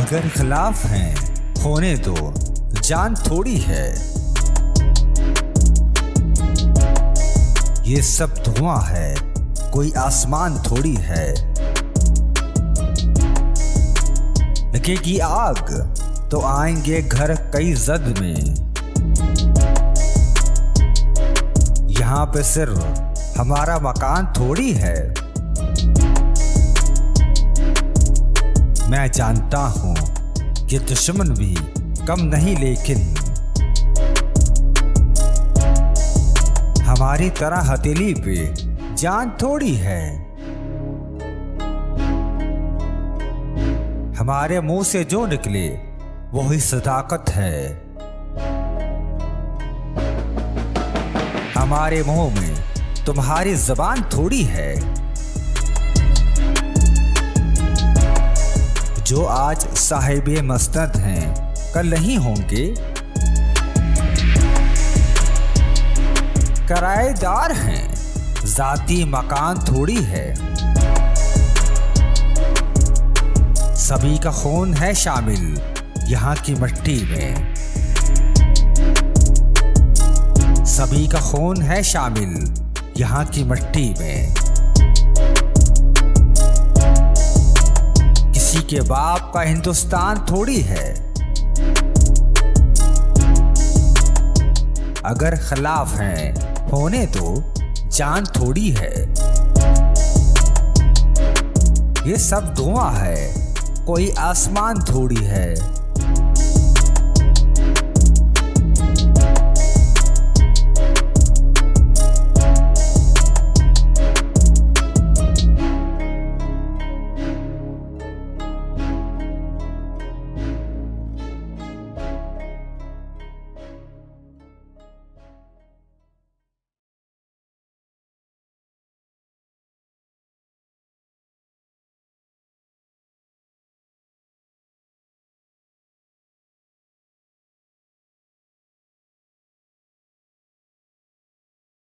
अगर खिलाफ हैं होने दो, जान थोड़ी है। ये सब धुआं है, कोई आसमान थोड़ी है। लगेगी आग तो आएंगे घर कई जद में। यहाँ पे सिर्फ हमारा मकान थोड़ी है। मैं जानता हूँ कि दुश्मन भी कम नहीं, लेकिन हमारी तरह हथेली पे जान थोड़ी है। हमारे मुंह से जो निकले वही सदाकत है। हमारे मुंह में तुम्हारी जबान थोड़ी है। जो आज साहिबे मस्नद हैं कल नहीं होंगे। किराएदार हैं, जाती मकान थोड़ी है। सभी का खून है शामिल यहाँ की मिट्टी में। सभी का खून है शामिल यहाँ की मिट्टी में। किसी के बाप का हिंदुस्तान थोड़ी है। अगर खिलाफ हैं होने दो, जान थोड़ी है। ये सब धुआं है, कोई आसमान थोड़ी है।